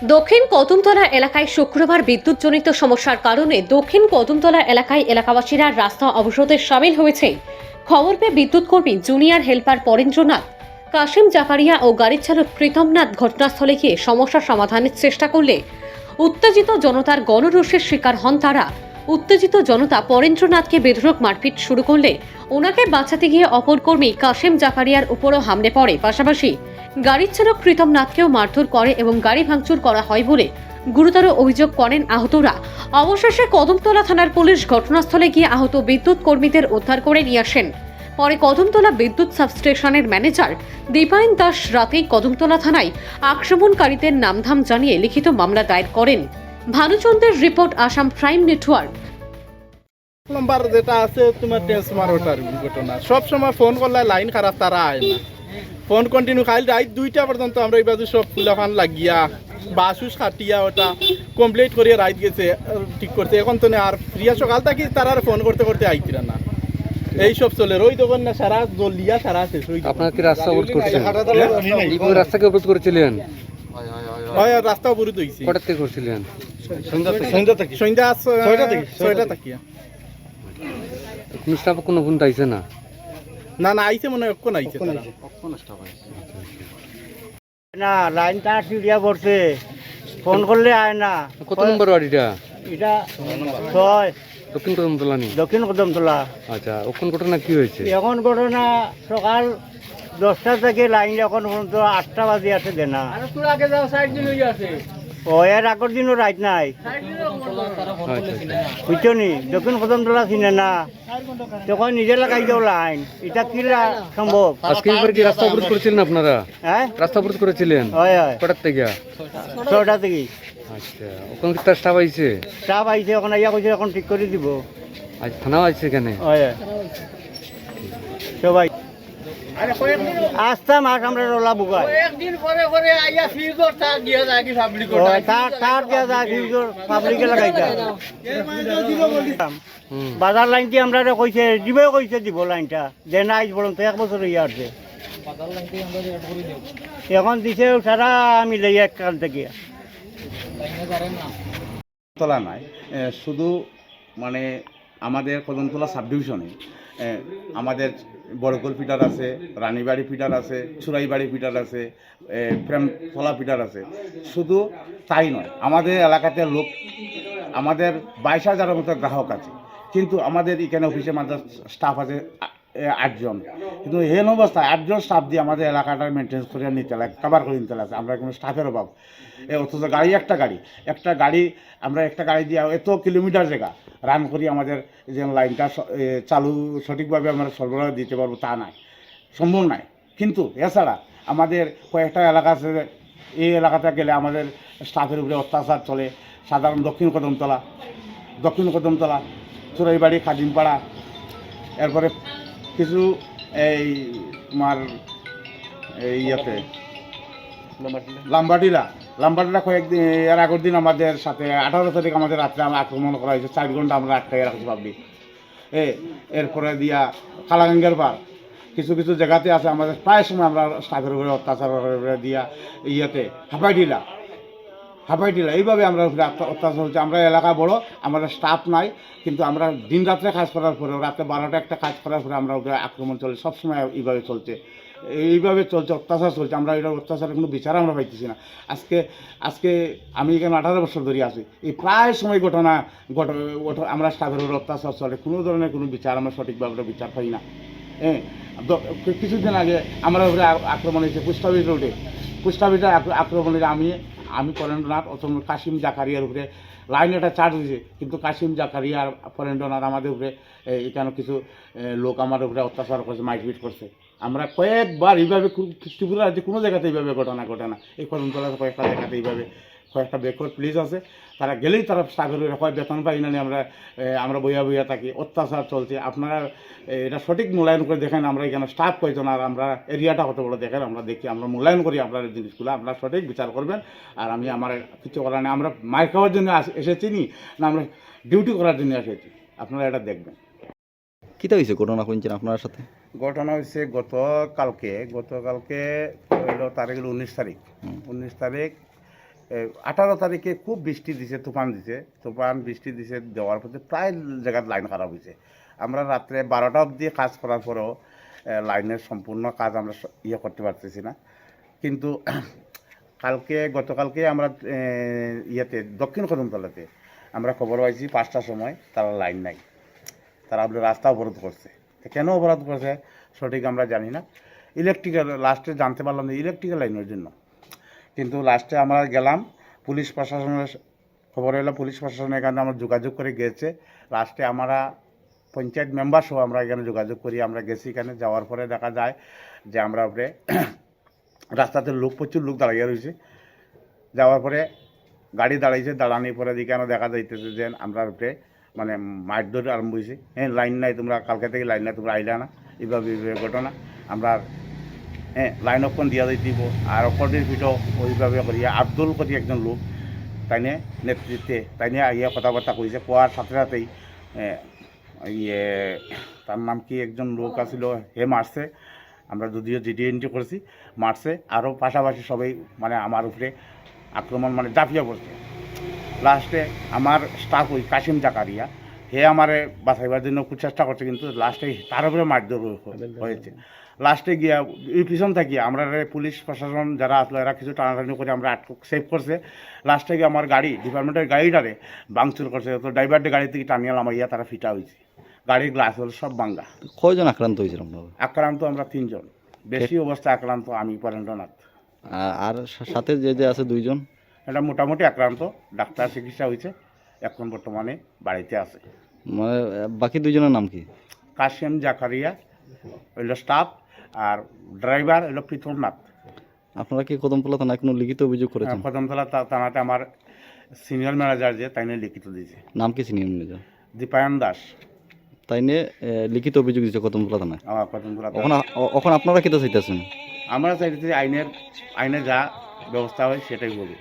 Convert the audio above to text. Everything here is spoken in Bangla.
দক্ষিণ কদমতলা এলাকায় শুক্রবার বিদ্যুৎজনিত সমস্যার কারণে দক্ষিণ কদমতলা এলাকায় এলাকাবাসীরা রাস্তা অবরোধে সামিল হয়েছে। খবর পেয়ে বিদ্যুৎ কর্মী জুনিয়র হেল্পার পরেন্দ্রনাথ, কাশিম জাকারিয়া ও গাড়ির চালক প্রীতমনাথ ঘটনাস্থলে গিয়ে সমস্যা সমাধানের চেষ্টা করলে উত্তেজিত জনতার গণরোষের শিকার হন তারা। উত্তেজিত জনতা পরেন্দ্রনাথকে বেধড়ক মারপিট শুরু করলে ওনাকে বাঁচাতে গিয়ে অপর কর্মী কাশিম জাকারিয়ার উপরও হামলে পড়ে। পাশাপাশি গাড়ির চালক প্রীতমনাথকেও মারধর করে এবং গাড়ি ভাঙচুর করা হয় বলে গুরুতর অভিযোগ করেন আহতরা। অবশেষে কদমতলা থানার পুলিশ ঘটনাস্থলে গিয়ে আহত বিদ্যুৎ কর্মীদের উদ্ধার করে নিয়ে আসেন। পরে কদমতলা বিদ্যুৎ সাবস্টেশনের ম্যানেজার দীপায়ন দাস রাতেই কদমতলা থানায় আক্রমণকারীদের নামধাম জানিয়ে লিখিত মামলা দায়ের করেন। ভানুচন্দ্রের report, Assam prime network. Number যেটা আছে তোমার ট্রান্সফার ওটার ঘটনা সব সময় ফোন করলে লাইন খারাপ তারা আয় না, ফোন কন্টিনিউ খাইল রাত 2টা পর্যন্ত আমরা এই বাজু সব ফুলাফান লাগিয়া বাসুস খাটিয়া ওটা কমপ্লিট করিয়া রাত গেছে ঠিক করতে। এখন তো আর প্রিয়া সকাল থাকি তারা ফোন করতে করতে আইতিরা না, এই সব চলে ওই তখন না সারা জলিয়া সারা শেষ হয়ে। আপনার কি রাস্তা অবরোধ করছিলেন? রাস্তাকে অবরোধ করেছিলেন? হয় রাস্তা অবরোধ হয়েছে। কটার থেকে করছিলেন? সন্ধ্যা 6টা থাকিয়া। কোন স্টাফ কোনো ফোন আইছে না? না না আইছে মনে হয় অক্ষণ আইছে তারা। না লাইনটা সিরিয়া পড়ছে, ফোন করলে আয় না। কত নম্বর ওয়ার্ড এটা? এটা 6 দক্ষিণ কদমতলা নি? দক্ষিণ কদমতলা। আচ্ছা, ওখান ঘটনা কি হয়েছে? এখন ঘটনা সকাল 10টা থেকে লাইন এখন পর্যন্ত 8টা বাজে আছে দেনা। ও এর আগের দিনও রাইট নাই, বুঝছো নি? দক্ষিণ কদমতলা চিনে না, তখন নিজে লাগাই যাও লাইন, এটা কি সম্ভব? আজকে এবার কি রাস্তা অবরোধ করেছিলেন আপনারা? হ্যাঁ রাস্তা অবরোধ করেছিলেন? হয় হয় কটার থেকে? 6টা থেকে। আচ্ছা, ওখানে কি তার স্টাফ আইছে? স্টাফ আইছে, এখন আইয়া কইছে এখন ঠিক করে দিব। আজ থানাও আইছে এখানে? হয় সবাই আসতাম আর আমরা রোলা বুকাই একদিন পরে পরে আইয়া ফিউজর তার দিয়া যায় কি পাবলিক ওটা তার দিয়া যায় ফিউজর পাবলিকে লাগাইতা। বাজার লাইনটি আমরা কইছে দিবে, কইছে দিব লাইনটা যে না আজ পর্যন্ত 1 বছর ইয়ে আসছে। এখন দিছে সারা আমি লই একখান থেকে তোলা নাই, শুধু মানে আমাদের কদমতলা সাব ডিভিশনে আমাদের বড়কল ফিটার আছে, রানীবাড়ি ফিটার আছে, চুরাইবাড়ি ফিটার আছে, প্রেমতলা ফিটার আছে। শুধু তাই নয়, আমাদের এলাকাতে লোক আমাদের 22,000-এর মতো গ্রাহক আছে, কিন্তু আমাদের এখানে অফিসে মাত্র স্টাফ আছে 8 জন। কিন্তু এই অবস্থায় 8 জন স্টাফ দিয়ে আমাদের এলাকাটা মেনটেন্স করে নিতে লাগে, কভার করে নিতে লাগে। আমরা কোনো স্টাফের অভাব, অথচ একটা গাড়ি আমরা একটা গাড়ি দিয়ে এত কিলোমিটার জায়গা রান করি, আমাদের যে লাইনটা চালু সঠিকভাবে আমরা সরবরাহ দিতে পারবো তা নাই, সম্ভব নয়। কিন্তু এছাড়া আমাদের কয়েকটা এলাকা আছে, এই এলাকাতে গেলে আমাদের স্টাফের উপরে অত্যাচার চলে। সাধারণ দক্ষিণ কদমতলা, চুরাইবাড়ি, খাদিমপাড়া, এরপরে কিছু এই তোমার এই ইয়েতে লাম্বাটিরা কয়েকদিন এর আগের দিন আমাদের সাথে 18 তারিখ আমাদের রাত্রে আক্রমণ করা হয়েছে। 4 ঘন্টা আমরা আটকাই রাখছি পাবলিক। এরপরে দিয়া কালাগাঙ্গের পার কিছু কিছু জায়গাতে আছে আমাদের প্রায় সময় আমরা স্টাফের উপরে অত্যাচার দিয়া ইয়েতে হাফাইটিলা এইভাবে আমরা অত্যাচার হচ্ছে। আমরা এলাকা বড়, আমাদের স্টাফ নাই, কিন্তু আমরা দিন রাত্রে কাজ করার পরেও রাত্রে 12টা একটা কাজ করার পরে আমরা উপরে আক্রমণ চলে, সবসময় এইভাবে চলছে, অত্যাচার চলছে। আমরা এটা অত্যাচারের কোনো বিচার আমরা পাইতেছি না। আজকে আমি এখানে 18 বছর ধরে আছি, এই প্রায় সময় ঘটনা আমরা স্টাফের উপরে অত্যাচার চলে, কোনো ধরনের কোনো বিচার আমরা সঠিকভাবে বিচার পাই না। কিছুদিন আগে আমরা উপরে আক্রমণ হয়েছে পোস্ট অফিসে আক্রমণের আমি পরেন্দ্রনাথ অথবা কাশিম জাকারিয়ার উপরে লাইন একটা চার্জ হয়েছে, কিন্তু কাশিম জাকারিয়ার পরেন্দ্রনাথ আমাদের উপরে এখানে কিছু লোক আমার উপরে অত্যাচার করছে, মারপিট করছে। আমরা কয়েকবার এইভাবে ত্রিপুরা রাজ্যে কোনো জায়গাতে এইভাবে ঘটনা ঘটে না। এই কদমতলার কয়েকটা জায়গাতে এইভাবে কয়েকটা ব্যাকওয়ার্ড প্লেস আছে, তারা গেলেই তারা স্টাফের হয় বেতন পাই না, আমরা বইয়া থাকি, অত্যাচার চলছে। আপনারা এটা সঠিক মূল্যায়ন করে দেখেন, আমরা এখানে স্টাফ কয়জন আর আমরা এরিয়াটা কত বড় দেখেন, আমরা দেখি, আমরা মূল্যায়ন করি আপনার জিনিসগুলো, আপনারা সঠিক বিচার করবেন। আর আমি আমার কিছু করার নেই, আমরা মার খাওয়ার জন্য এসেছি না আমরা ডিউটি করার জন্য এসেছি, আপনারা এটা দেখবেন। কিতা হয়েছে ঘটনা শুনছেন আপনার সাথে? ঘটনা হয়েছে গতকালকে হইল তারিখ 19 তারিখ 18 তারিখে খুব বৃষ্টি দিছে, তুফান বৃষ্টি দিছে, দেওয়ার পথে প্রায় জায়গায় লাইন খারাপ হয়েছে। আমরা রাত্রে 12টা অবধি কাজ করার পরেও লাইনের সম্পূর্ণ কাজ আমরা করতে পারতেছি না। কিন্তু গতকালকে আমরা দক্ষিণ কদমতলাতে আমরা খবর পাইছি 5টার সময় তারা লাইন নাই, তারা রাস্তা অবরোধ করছে। কেন অবরোধ করছে সঠিক আমরা জানি না। ইলেকট্রিক্যাল লাস্টে জানতে পারলাম যে ইলেকট্রিক্যাল লাইনের জন্য। কিন্তু লাস্টে আমরা গেলাম, পুলিশ প্রশাসনের খবর এলো, পুলিশ প্রশাসনের এখানে আমরা যোগাযোগ করে গেছে। লাস্টে আমরা পঞ্চায়েত মেম্বার সহ আমরা এখানে যোগাযোগ করি, আমরা গেছি। এখানে যাওয়ার পরে দেখা যায় যে আমরা উপরে রাস্তাতে প্রচুর লোক দাঁড়িয়ে রয়েছে। যাওয়ার পরে গাড়ি দাঁড়াইছে, দাঁড়ানোর পরে দিকে দেখা যাইতেছে যে আমরা উপরে মানে মারধর আরম্ভ হয়েছে। লাইন নাই, তোমরা কালকে থেকে লাইন নাই, তোমরা আইলা না, এইভাবে ঘটনা। আমরা লাইন অপন দিয়া দিব। আর অপরের ভিতর ওইভাবে করিয়া আব্দুল করি একজন লোক, তাইনে নেতৃত্বে তাইনে আইয়া কথাবার্তা কইছে। কোয়ার সাথে সাথেই তার নাম কি একজন লোক আছিল, হে মারছে। আমরা যদিও জিডি এন্ট্রি করছি, মারছে। আরও পাশাপাশি সবাই মানে আমার উপরে আক্রমণ মানে জাপিয়ে পড়ছে। লাস্টে আমার স্টাফ ওই কাশিম জাকারিয়া, হে আমারে বাঁচাইবার জন্য খুব চেষ্টা করছে, কিন্তু লাস্টে তার উপরে মারধর হয়েছে। লাস্টে গিয়া এই পিছন থাকিয়া আমরা পুলিশ প্রশাসন যারা আসলো এরা কিছু টানাটানি করে আমরা সেভ করছে। লাস্টে গিয়ে আমার গাড়ি ডিপার্টমেন্টের গাড়িটারে ভাঙচুর করছে। তো ড্রাইভারদের গাড়ি থেকে টানিয়ে আমার তারা ফিটা হয়েছে, গাড়ির গ্লাস হল সব ভাঙ্গা। কয়জন আক্রান্ত হয়েছিল আপনারা? আক্রান্ত আমরা 3 জন, বেশি অবস্থা আক্রান্ত আমি পরেন্দ্রনাথ। আর সাথে যে আছে 2 জন? এটা মোটামুটি আক্রান্ত, ডাক্তার চিকিৎসা হয়েছে, এখন বর্তমানে বাড়িতে আছে। মানে বাকি 2 জনের নাম কি? কাশিম জাকারিয়া হইল স্টাফ, আর ড্রাইভার হইল প্রীতমনাথ। আপনারা কি কদমতলা থানায় কোনো লিখিত অভিযোগ করেছেন? কদমতলা থানাতে আমার সিনিয়র ম্যানেজার যে তাই নিয়ে লিখিত দিয়েছে। নাম কি সিনিয়র ম্যানেজার? দীপায়ন দাস। তাই নিয়ে লিখিত অভিযোগ দিচ্ছে কদমতলা থানায়। আমার কদমতলা এখন আপনারা কি চাইতেছেন? আমরা চাইতেছি আইনে যা ব্যবস্থা হয় সেটাই বলি।